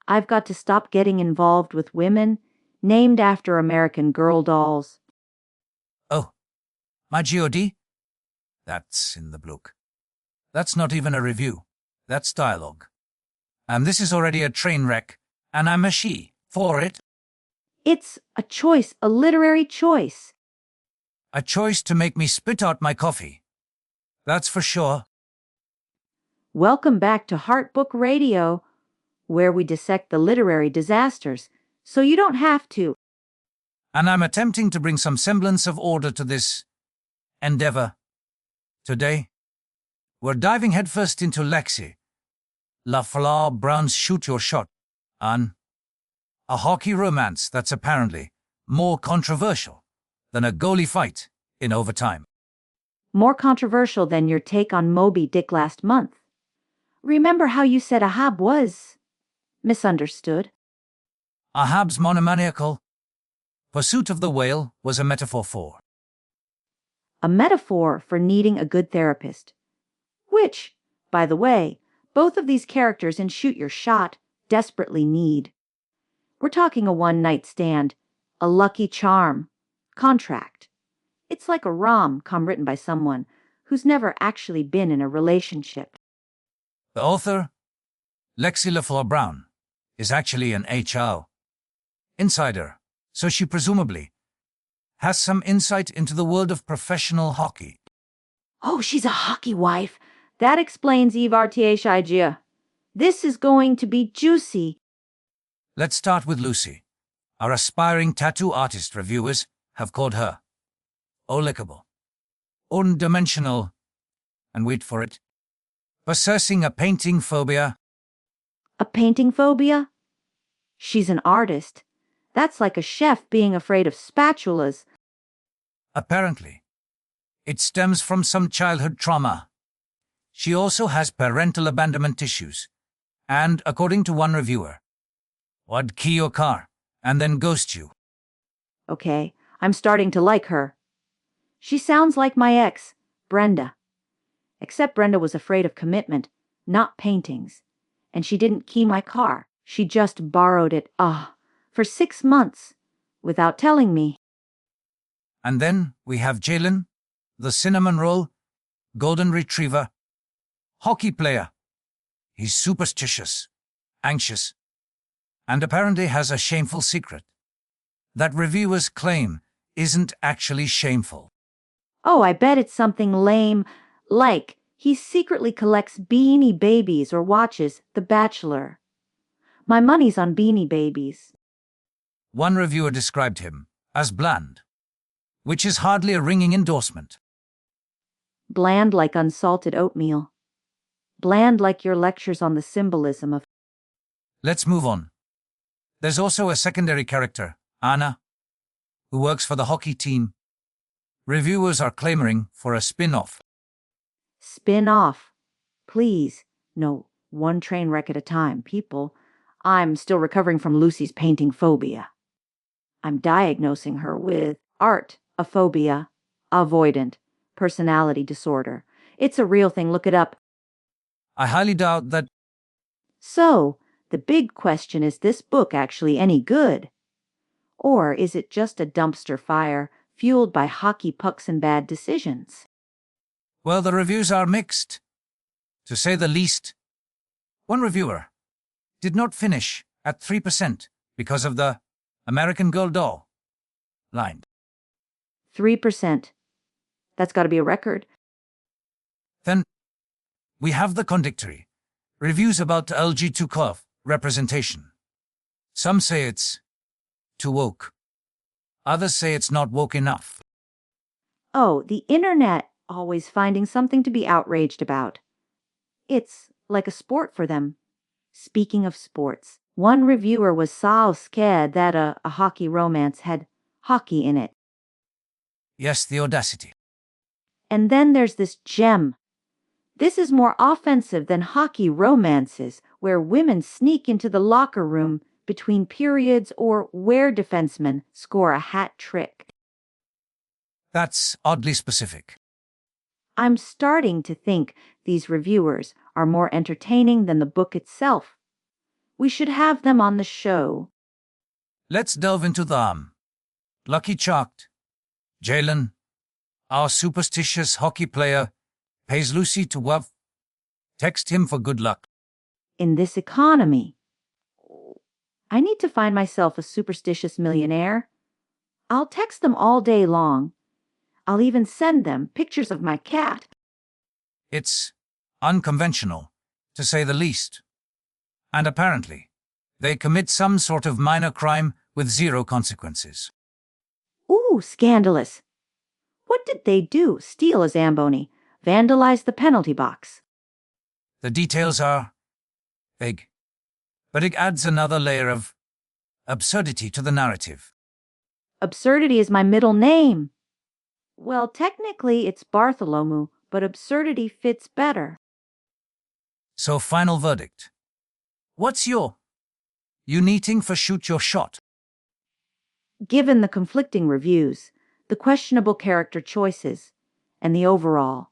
I've got to stop getting involved with women named after American Girl dolls. Oh, my God? That's in the book. That's not even a review. That's dialogue. This is already a train wreck, and I'm a she for it. It's a choice, a literary choice. A choice to make me spit out my coffee. That's for sure. Welcome back to Heartbook Radio, where we dissect the literary disasters, so you don't have to. And I'm attempting to bring some semblance of order to this endeavor. Today, we're diving headfirst into Lexi LaFleur Brown's Shoot Your Shot, a hockey romance that's apparently more controversial than a goalie fight in overtime. More controversial than your take on Moby Dick last month. Remember how you said Ahab was misunderstood? Ahab's monomaniacal pursuit of the whale was a metaphor for. A metaphor for needing a good therapist. Which, by the way, both of these characters in Shoot Your Shot desperately need. We're talking a one-night stand, a lucky charm, contract. It's like a rom-com written by someone who's never actually been in a relationship. The author, Lexi LaFleur Brown, is actually an HR insider, so she presumably has some insight into the world of professional hockey. Oh, she's a hockey wife. That explains Ivartieshijia. This is going to be juicy. Let's start with Lucy. Our aspiring tattoo artist reviewers have called her olickable, undimensional, and wait for it, possessing a painting phobia. A painting phobia? She's an artist. That's like a chef being afraid of spatulas. Apparently, it stems from some childhood trauma. She also has parental abandonment issues, and according to one reviewer, would key your car and then ghost you. Okay, I'm starting to like her. She sounds like my ex, Brenda. Except Brenda was afraid of commitment, not paintings. And she didn't key my car. She just borrowed it, for 6 months, without telling me. And then we have Jaylen, the cinnamon roll, golden retriever, hockey player. He's superstitious, anxious, and apparently has a shameful secret that reviewers claim isn't actually shameful. Oh, I bet it's something lame, like he secretly collects Beanie Babies or watches The Bachelor. My money's on Beanie Babies. One reviewer described him as bland, which is hardly a ringing endorsement. Bland like unsalted oatmeal. Bland like your lectures on the symbolism of... Let's move on. There's also a secondary character, Anna, who works for the hockey team. Reviewers are clamoring for a spin-off. Spin-off. Please. No, one train wreck at a time, people. I'm still recovering from Lucy's painting phobia. I'm diagnosing her with art-aphobia, avoidant, personality disorder. It's a real thing, look it up. I highly doubt that. So, the big question, is this book actually any good? Or is it just a dumpster fire fueled by hockey pucks and bad decisions? Well, the reviews are mixed, to say the least. One reviewer did not finish at 3% because of the American Girl doll line. 3%. That's got to be a record. Then we have the contradictory reviews about the LG2 representation. Some say it's too woke. Others say it's not woke enough. Oh, the internet always finding something to be outraged about. It's like a sport for them. Speaking of sports, one reviewer was so scared that a hockey romance had hockey in it. Yes, the audacity. And then there's this gem. This is more offensive than hockey romances, where women sneak into the locker room between periods or where defensemen score a hat trick. That's oddly specific. I'm starting to think these reviewers are more entertaining than the book itself. We should have them on the show. Let's delve into them. Lucky Chucked. Jaylen, our superstitious hockey player, pays Lucy to work. Text him for good luck. In this economy, I need to find myself a superstitious millionaire. I'll text them all day long. I'll even send them pictures of my cat. It's unconventional, to say the least. And apparently, they commit some sort of minor crime with zero consequences. Ooh, scandalous. What did they do? Steal a Zamboni, vandalize the penalty box. The details are vague, but it adds another layer of absurdity to the narrative. Absurdity is my middle name. Well, technically it's Bartholomew, but absurdity fits better. So, final verdict. What's your neating for shoot your shot? Given the conflicting reviews, the questionable character choices, and the overall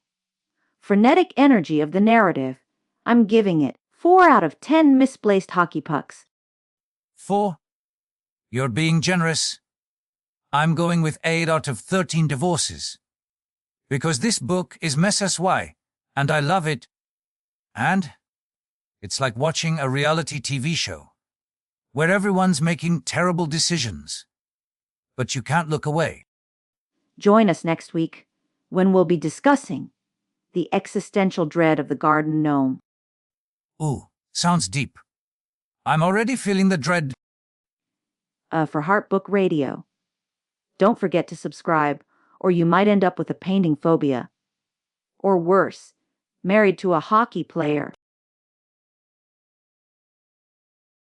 frenetic energy of the narrative, I'm giving it 4 out of 10 misplaced hockey pucks. 4. You're being generous. I'm going with 8 out of 13 divorces. Because this book is Mrs. Y, and I love it. And it's like watching a reality TV show, where everyone's making terrible decisions. But you can't look away. Join us next week, when we'll be discussing the existential dread of the garden gnome. Ooh, sounds deep. I'm already feeling the dread. For Heartbook Radio. Don't forget to subscribe, or you might end up with a painting phobia. Or worse, married to a hockey player.